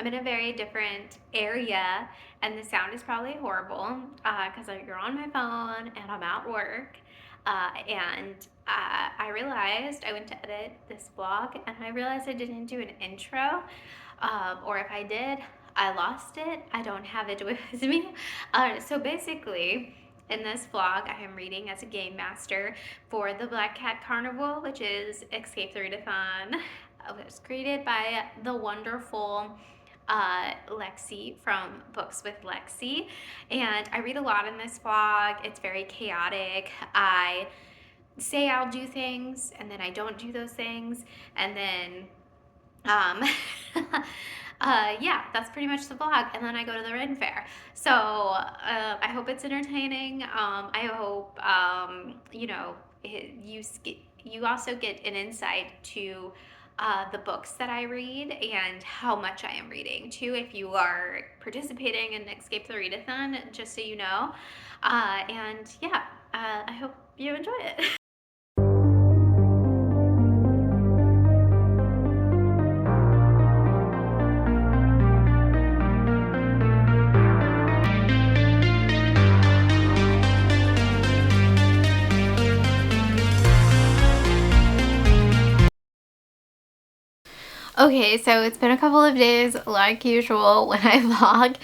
in a very different area, and the sound is probably horrible because you're on my phone and I'm at work. I realized I went to edit this vlog and I realized I didn't do an intro, or if I did, I lost it. I don't have it with me. So basically, in this vlog, I am reading as a game master for the Black Cat Carnival, which is Escape the Readathon. It was created by the wonderful Lexi from Books with Lexi. And I read a lot in this vlog. It's very chaotic. I say I'll do things and then I don't do those things. And then um, yeah, that's pretty much the vlog. And then I go to the Ren Fair. So I hope it's entertaining. I hope, you also get an insight to the books that I read and how much I am reading too, if you are participating in Escape the Readathon, just so you know. And yeah, I hope you enjoy it. Okay, so it's been a couple of days like usual when I vlog,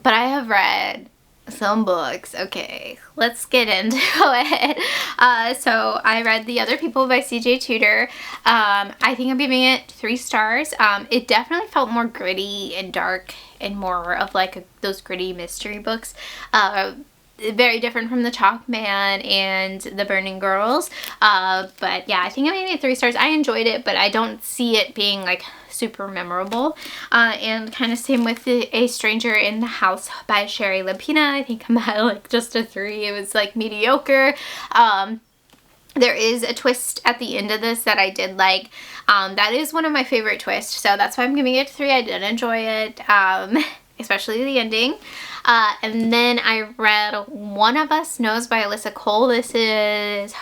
but I have read some books. Okay, let's get into it. So I read The Other People by C.J. Tudor. I think I'm giving it 3 stars. It definitely felt more gritty and dark and more of like those gritty mystery books. Very different from The Chalk Man and The Burning Girls. But yeah, I think I'm giving it 3 stars. I enjoyed it, but I don't see it being like super memorable. And kind of same with A Stranger in the House by Sherry Lapina. I think I'm at like just a 3. It was like mediocre. There is a twist at the end of this that I did like. That is one of my favorite twists, so that's why I'm giving it 3. I did enjoy it, especially the ending. And then I read One of Us Knows by Alyssa Cole. This is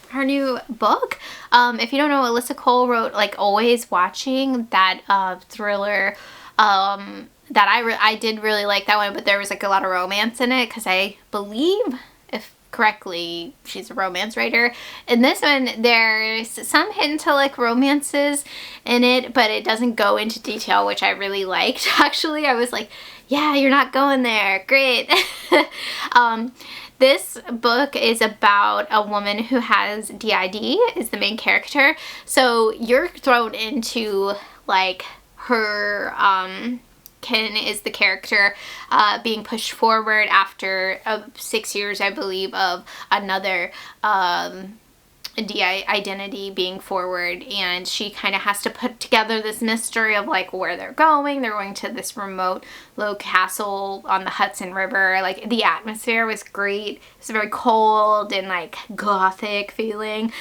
her new book. If you don't know, Alyssa Cole wrote like Always Watching, that thriller. That I did really like that one, but there was like a lot of romance in it because I believe, if correctly, she's a romance writer. In this one, there's some hint to like romances in it, but it doesn't go into detail, which I really liked. Actually, I was like, yeah, you're not going there. Great. This book is about a woman who has DID, is the main character. So you're thrown into like her, Ken is the character being pushed forward after 6 years, I believe, of another identity being forward, and she kind of has to put together this mystery of like where they're going. They're going to this remote low castle on the Hudson River. Like the atmosphere was great. It's very cold and like gothic feeling.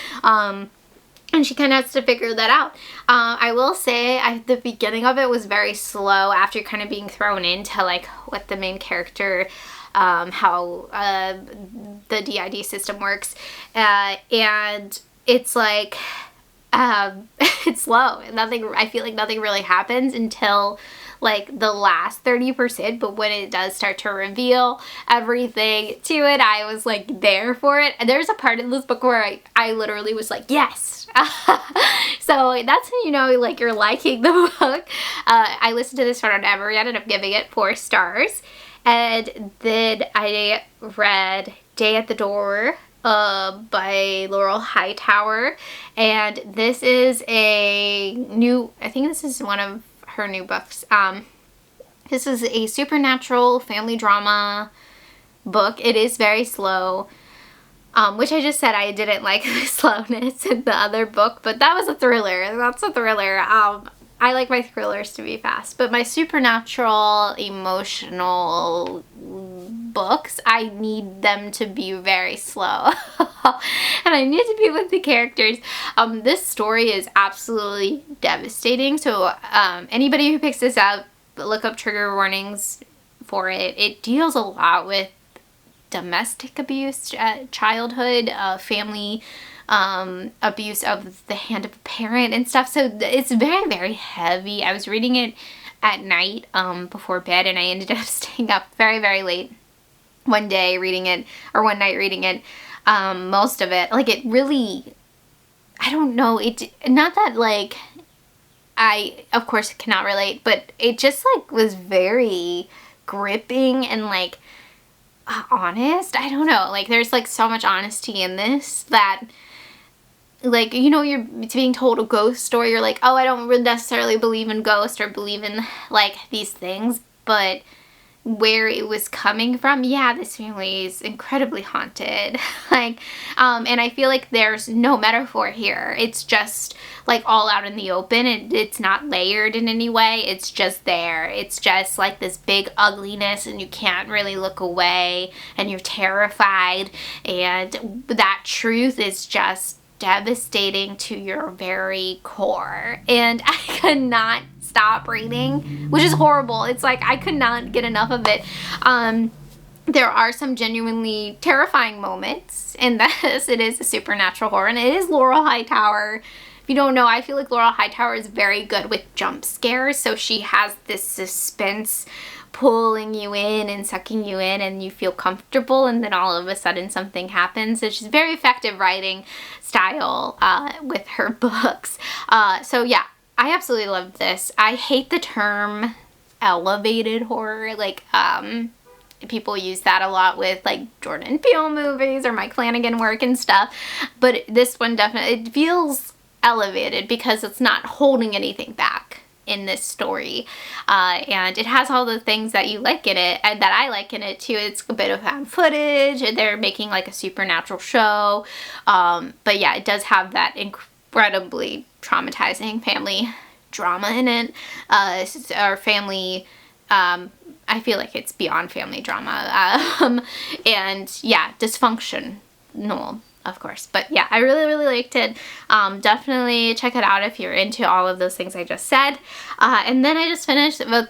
And she kind of has to figure that out. I will say the beginning of it was very slow after kind of being thrown into like what the main character, how the DID system works. And it's like, it's slow. I feel like nothing really happens until like the last 30%, but when it does start to reveal everything to it, I was like there for it. And there's a part in this book where I literally was like, yes. So that's when you know like you're liking the book. I listened to this one on Everett and I'm giving it 4 stars. And then I read Day at the Door by Laurel Hightower, and this is I think this is one of her new books. This is a supernatural family drama book. It is very slow, which I just said I didn't like the slowness in the other book, but that was a thriller. That's a thriller. I like my thrillers to be fast, but my supernatural, emotional books, I need them to be very slow. And I need to be with the characters. This story is absolutely devastating, so anybody who picks this up, look up trigger warnings for it. It deals a lot with domestic abuse, childhood, family abuse of the hand of a parent and stuff, so it's very, very heavy. I was reading it at night before bed, and I ended up staying up very, very late one day reading it, or one night reading it, most of it. Like, it really, I don't know, it, not that, like, I, of course, cannot relate, but it just, like, was very gripping and, like, honest. I don't know, like, there's, like, so much honesty in this that, like, you know, you're being told a ghost story, you're like, oh, I don't necessarily believe in ghosts or believe in, like, these things, but where it was coming from, yeah, this family is incredibly haunted. Like, and I feel like there's no metaphor here. It's just, like, all out in the open, and it's not layered in any way. It's just there. It's just, like, this big ugliness, and you can't really look away, and you're terrified, and that truth is just devastating to your very core. And I could not stop reading, which is horrible. It's like I could not get enough of it. There are some genuinely terrifying moments in this. It is a supernatural horror, and it is Laurel Hightower. If you don't know, I feel like Laurel Hightower is very good with jump scares, so she has this suspense pulling you in and sucking you in, and you feel comfortable, and then all of a sudden something happens. So she's very effective writing style with her books. So yeah, I absolutely loved this. I hate the term elevated horror. Like, people use that a lot with, like, Jordan Peele movies or Mike Flanagan work and stuff. But this one definitely, it feels elevated because it's not holding anything back in this story. And it has all the things that you like in it, and that I like in it too. It's a bit of found footage, and they're making, like, a supernatural show. But yeah, it does have that incredibly traumatizing family drama in it, or family, I feel like it's beyond family drama, and yeah, dysfunctional, of course. But yeah, I really, really liked it. Definitely check it out if you're into all of those things I just said. And then I just finished with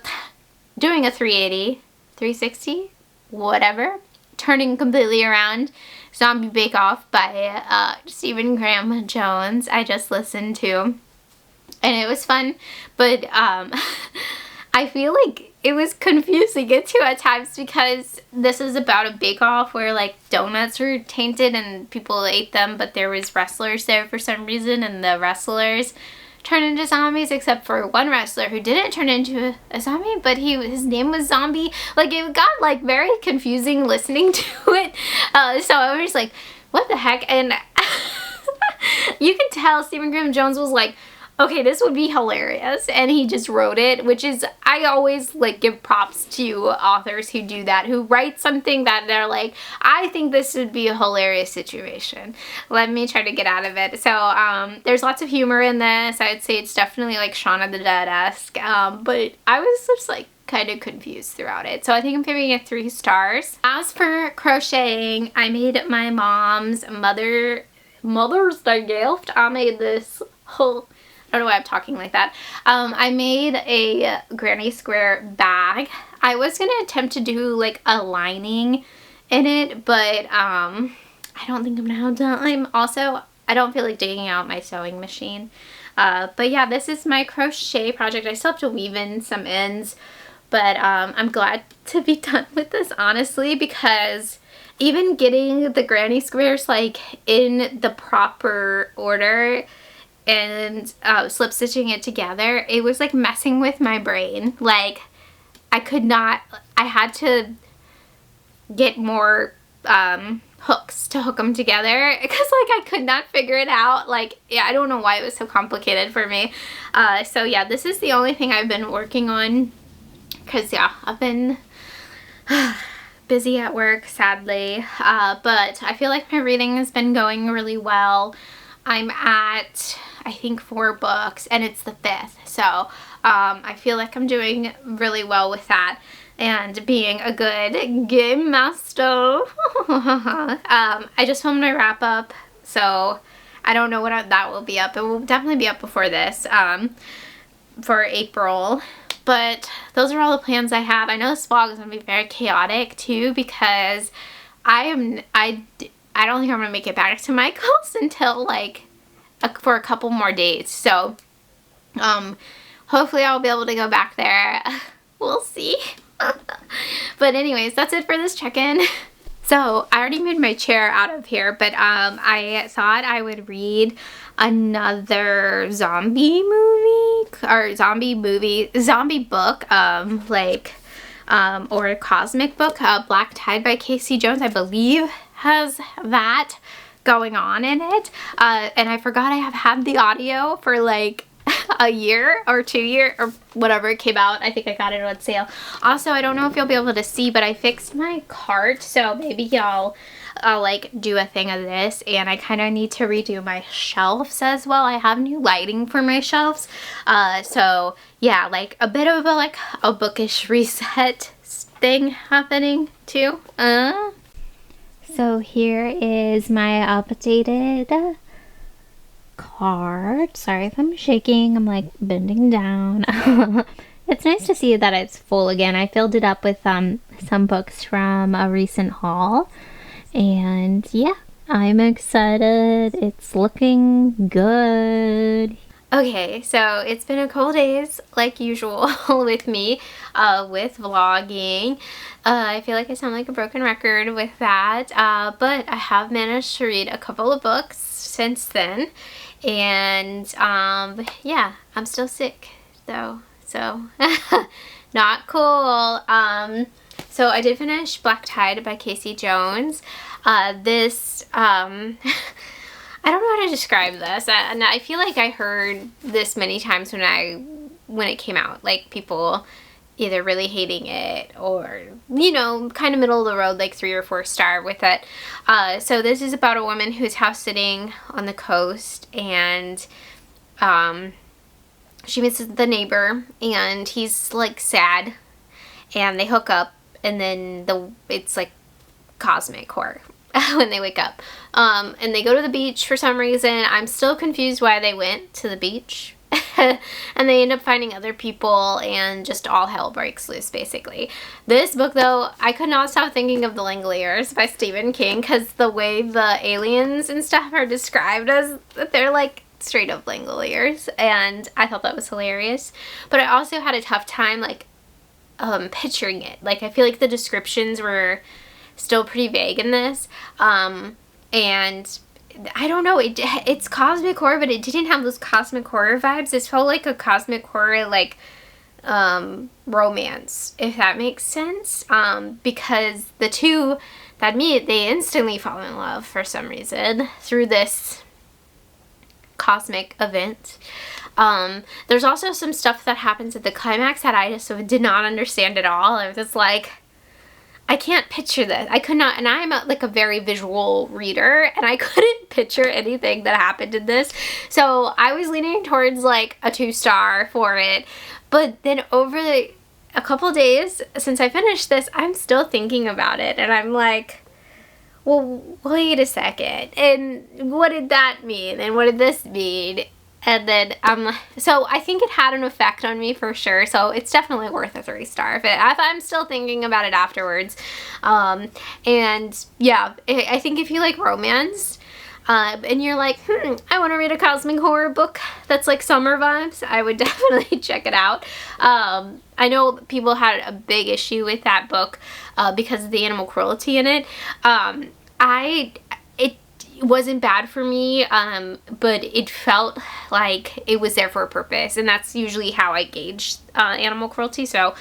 doing a 380, 360, whatever, turning completely around, Zombie Bake Off by Stephen Graham Jones. I just listened to, and it was fun, but I feel like it was confusing it too at times, because this is about a bake-off where, like, donuts were tainted and people ate them, but there was wrestlers there for some reason, and the wrestlers turned into zombies, except for one wrestler who didn't turn into a zombie, but his name was Zombie. Like, it got, like, very confusing listening to it. So I was like, what the heck? And you can tell Stephen Graham Jones was like, okay, this would be hilarious, and he just wrote it, which is, I always, like, give props to authors who do that, who write something that they're like, I think this would be a hilarious situation. Let me try to get out of it. So, there's lots of humor in this. I would say it's definitely, like, Shaun of the Dead-esque, but I was just, like, kind of confused throughout it. So I think I'm giving it 3 stars. As for crocheting, I made my mom's Mother's Day gift. I made this whole, I don't know why I'm talking like that. I made a granny square bag. I was going to attempt to do, like, a lining in it, but I don't think I'm going to have time. Also, I don't feel like digging out my sewing machine. But yeah, this is my crochet project. I still have to weave in some ends, but I'm glad to be done with this, honestly, because even getting the granny squares, like, in the proper order and slip stitching it together, it was, like, messing with my brain. Like, I could not, I had to get more hooks to hook them together, because, like, I could not figure it out. Like, yeah, I don't know why it was so complicated for me. So yeah, this is the only thing I've been working on, because yeah, I've been busy at work, sadly, but I feel like my reading has been going really well. I'm at, I think, 4 books, and it's the 5th, so I feel like I'm doing really well with that, and being a good game master. I just filmed my wrap up, so I don't know what that will be up. It will definitely be up before this, for April. But those are all the plans I have. I know this vlog is going to be very chaotic too, because I don't think I'm going to make it back to Michael's until, like, for a couple more days. So hopefully I'll be able to go back there. We'll see. But anyways, that's it for this check-in. So I already moved my chair out of here, but I thought I would read another zombie book, or a cosmic book. Black Tide by Casey Jones, I believe, has that going on in it. And I forgot I have had the audio for like a year or 2 years or whatever it came out. I think I got it on sale. Also, I don't know if you'll be able to see, but I fixed my cart, so maybe I'll like do a thing of this. And I kind of need to redo my shelves as well. I have new lighting for my shelves, so yeah, like a bit of a bookish reset thing happening too. So here is my updated card. Sorry if I'm shaking, I'm like bending down. It's nice to see that it's full again. I filled it up with some books from a recent haul, and yeah, I'm excited. It's looking good. Okay, so it's been a couple days like usual with me with vlogging. I feel like I sound like a broken record with that, but I have managed to read a couple of books since then. And yeah, I'm still sick though, so not cool. So I did finish Black Tide by Casey Jones. This I don't know how to describe this, and I feel like I heard this many times when it came out, like people either really hating it or, you know, kind of middle of the road, like 3 or 4 star with it. So this is about a woman who's house sitting on the coast, and she meets the neighbor, and he's like sad, and they hook up, and then it's like cosmic horror when they wake up. And they go to the beach for some reason. I'm still confused why they went to the beach. And they end up finding other people, and just all hell breaks loose, basically. This book, though, I could not stop thinking of The Langoliers by Stephen King, because the way the aliens and stuff are described as, they're like straight up Langoliers, and I thought that was hilarious. But I also had a tough time like picturing it. Like, I feel like the descriptions were still pretty vague in this, and I don't know, it's cosmic horror, but it didn't have those cosmic horror vibes. It felt like a cosmic horror, like, romance, if that makes sense, because the two that meet, they instantly fall in love for some reason through this cosmic event. There's also some stuff that happens at the climax that I just did not understand at all. I was just like, I can't picture this. I could not, and I'm like a very visual reader, and I couldn't picture anything that happened in this. So I was leaning towards like a 2-star for it. But then over a couple days since I finished this, I'm still thinking about it, and I'm like, well, wait a second, and what did that mean? And what did this mean? And then, so I think it had an effect on me for sure. So it's definitely worth a 3-star if I'm still thinking about it afterwards. And yeah, I think if you like romance, and you're like, I want to read a cosmic horror book that's like summer vibes, I would definitely check it out. I know people had a big issue with that book, because of the animal cruelty in it. It wasn't bad for me, but it felt like it was there for a purpose, and that's usually how I gauge animal cruelty. So,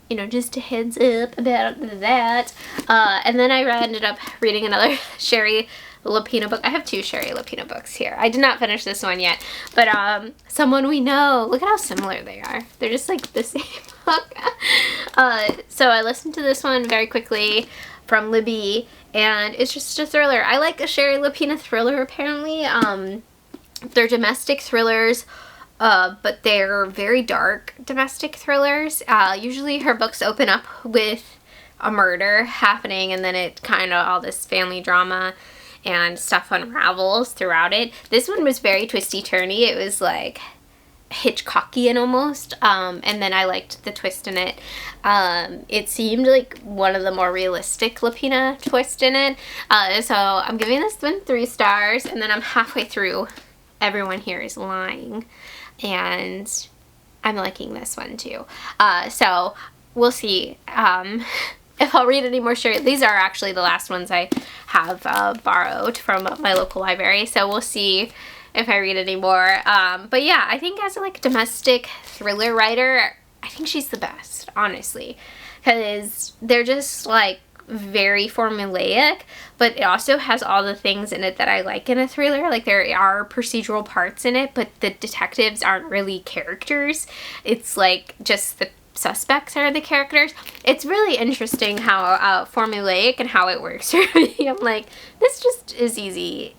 you know, just a heads up about that. And then I ended up reading another Sherry Lapina book. I have 2 Sherry Lapina books here. I did not finish this one yet, but Someone We Know. Look at how similar they are. They're just like the same book. So I listened to this one very quickly from Libby, and it's just a thriller. I like a Sherry Lapina thriller, apparently. They're domestic thrillers, but they're very dark domestic thrillers. Usually her books open up with a murder happening, and then it kind of all this family drama and stuff unravels throughout it. This one was very twisty-turny. It was like Hitchcockian almost, and then I liked the twist in it. It seemed like one of the more realistic Lapina twist in it, so I'm giving this one 3 stars, and then I'm halfway through Everyone Here Is Lying, and I'm liking this one too. So we'll see if I'll read any more stories. These are actually the last ones I have borrowed from my local library, so we'll see if I read any more. But yeah, I think as a like domestic thriller writer, I think she's the best, honestly, because they're just like very formulaic, but it also has all the things in it that I like in a thriller. Like there are procedural parts in it, but the detectives aren't really characters. It's like just the suspects are the characters. It's really interesting how formulaic and how it works for me. I'm like, this just is easy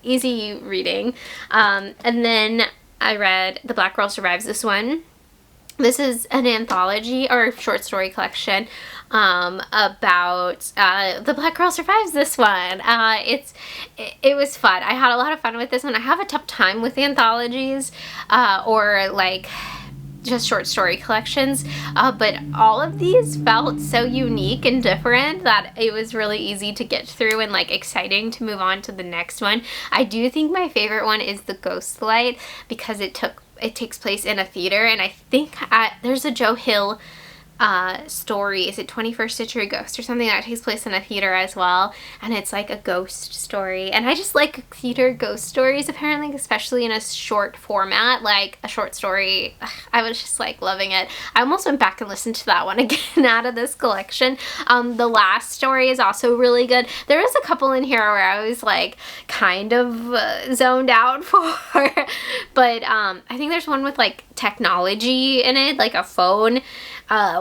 reading. And then I read The Black Girl Survives. This one. This is an anthology or short story collection about The Black Girl Survives. This one. It was fun. I had a lot of fun with this one. I have a tough time with anthologies or like just short story collections, but all of these felt so unique and different that it was really easy to get through and like exciting to move on to the next one. I do think my favorite one is The Ghost Light because it takes place in a theater, and I think there's a Joe Hill story. Is it 21st Century Ghost or something that takes place in a theater as well, and it's like a ghost story, and I just like theater ghost stories apparently, especially in a short format like a short story. I was just like loving it. I almost went back and listened to that one again out of this collection. The last story is also really good. There is a couple in here where I was like kind of zoned out for but I think there's one with like technology in it, like a phone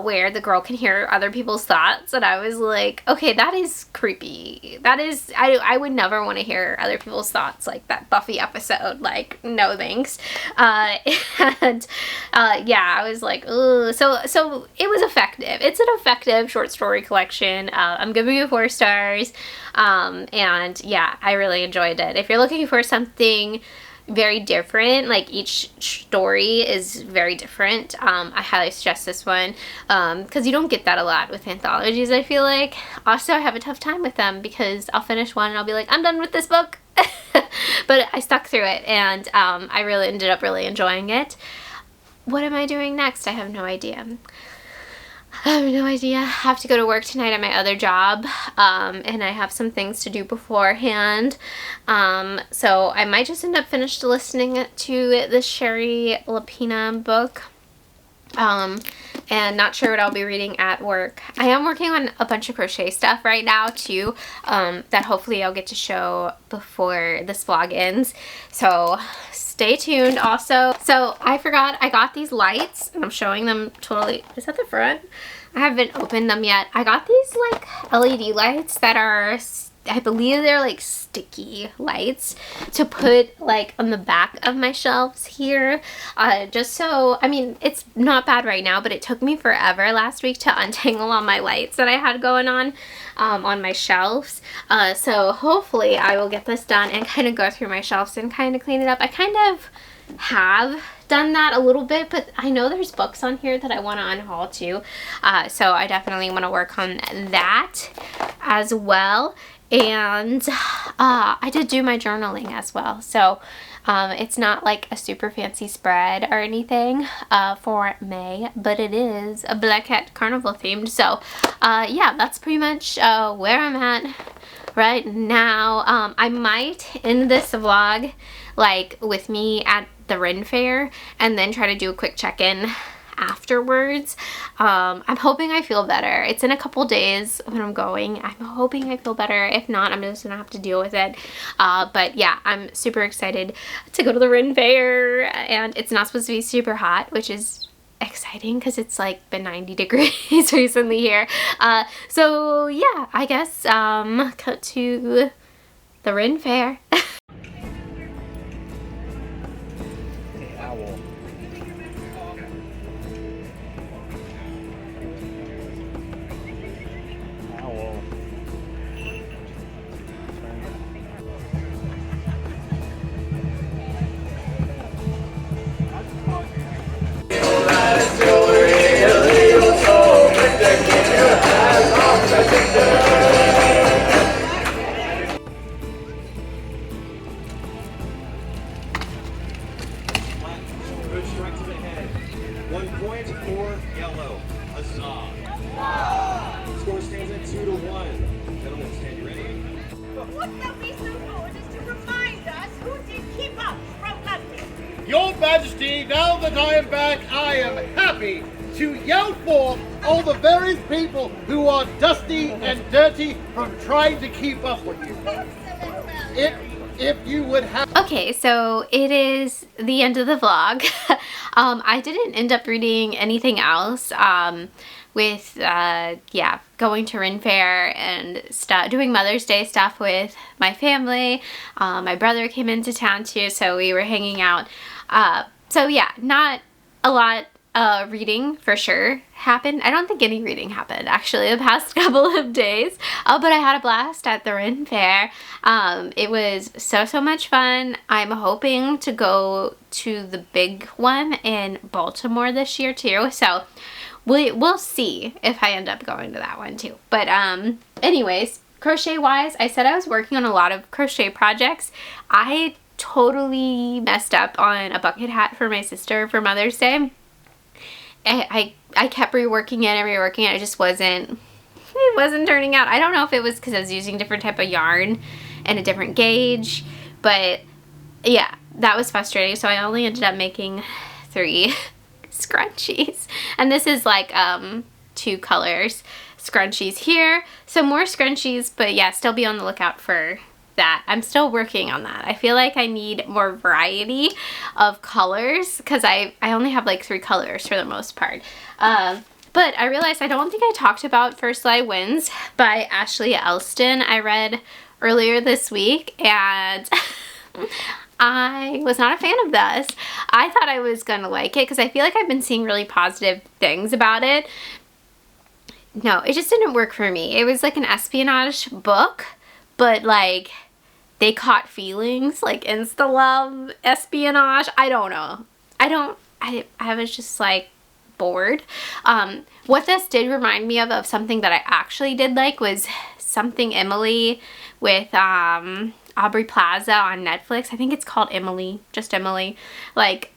where the girl can hear other people's thoughts, and I was like, okay, that is creepy. That is, I would never want to hear other people's thoughts, like that Buffy episode, like, no thanks. Yeah, I was like, ugh. So it was effective. It's an effective short story collection. I'm giving it 4 stars, and yeah, I really enjoyed it. If you're looking for something very different, like each story is very different, I highly suggest this one because you don't get that a lot with anthologies, I feel like. Also, I have a tough time with them because I'll finish one and I'll be like, I'm done with this book. But I stuck through it, and I really ended up really enjoying it. What am I doing next? I have no idea. I have no idea. I have to go to work tonight at my other job, and I have some things to do beforehand, so I might just end up finished listening to the Sherry Lapina book, and not sure what I'll be reading at work. I am working on a bunch of crochet stuff right now too, that hopefully I'll get to show before this vlog ends, so stay tuned. Also, so I forgot I got these lights, and I'm showing them totally. Is that the front? I haven't opened them yet. I got these like LED lights that are, I believe they're like sticky lights to put like on the back of my shelves here, just so, I mean, it's not bad right now, but it took me forever last week to untangle all my lights that I had going on my shelves, so hopefully I will get this done and kind of go through my shelves and kind of clean it up. I kind of have done that a little bit, but I know there's books on here that I want to unhaul too, so I definitely want to work on that as well. And I did do my journaling as well, so it's not like a super fancy spread or anything for May, but it is a Black Cat Carnival themed, so yeah, that's pretty much where I'm at right now. I might end this vlog like with me at the Ren Fair and then try to do a quick check-in afterwards. I'm hoping I feel better. It's in a couple days when I'm going. I'm hoping I feel better. If not, I'm just gonna have to deal with it. But yeah, I'm super excited to go to the Ren Fair, and it's not supposed to be super hot, which is exciting because it's like been 90 degrees recently here. So yeah, I guess cut to the Ren Fair. color yellow. Huzzah! Score stands at 2-1. Gentlemen, stand you ready? What shall we so do is to remind us who did keep us from London? Your Majesty, now that I am back, I am happy to yell forth all the various people who are dusty and dirty from trying to keep up with you. If you would have... Okay, so it is the end of the vlog. I didn't end up reading anything else with, yeah, going to Ren Fair and doing Mother's Day stuff with my family. My brother came into town too, so we were hanging out. So yeah, not a lot reading for sure happened. I don't think any reading happened actually the past couple of days, but I had a blast at the Ren Fair. It was so much fun. I'm hoping to go to the big one in Baltimore this year too, so we'll see if I end up going to that one too. But anyways, crochet wise, I said I was working on a lot of crochet projects. I totally messed up on a bucket hat for my sister for Mother's Day. I kept reworking it and reworking it. It just wasn't turning out. I don't know if it was because I was using different type of yarn and a different gauge, but yeah, that was frustrating. So I only ended up making 3 scrunchies, and this is like 2 colors scrunchies here, some more scrunchies, but yeah, still be on the lookout for that. I'm still working on that. I feel like I need more variety of colors because I only have like 3 colors for the most part. But I realized I don't think I talked about First Light Wins by Ashley Elston. I read earlier this week and I was not a fan of this. I thought I was gonna like it because I feel like I've been seeing really positive things about it. No, it just didn't work for me. It was like an espionage book, but like they caught feelings, like insta love, espionage. I don't know. I was just like bored. What this did remind me of something that I actually did like was Something Emily with Aubrey Plaza on Netflix. I think it's called Emily, just Emily. Like,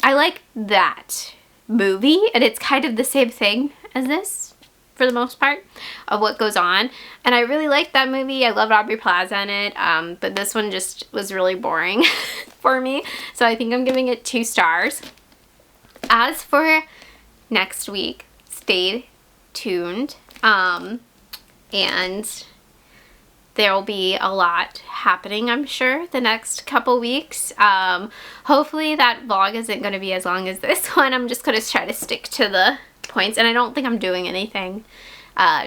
I like that movie, and it's kind of the same thing as this for the most part of what goes on, and I really liked that movie. I loved Aubrey Plaza in it, but this one just was really boring for me, so I think I'm giving it 2 stars. As for next week, stay tuned, and there will be a lot happening, I'm sure, the next couple weeks. Hopefully that vlog isn't going to be as long as this one. I'm just going to try to stick to the points, and I don't think I'm doing anything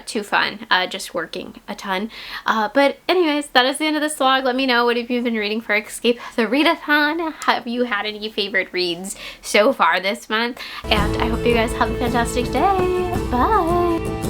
too fun, just working a ton. But anyways, that is the end of this vlog. Let me know, what have you been reading for Escape the Readathon? Have you had any favorite reads so far this month? And I hope you guys have a fantastic day. Bye!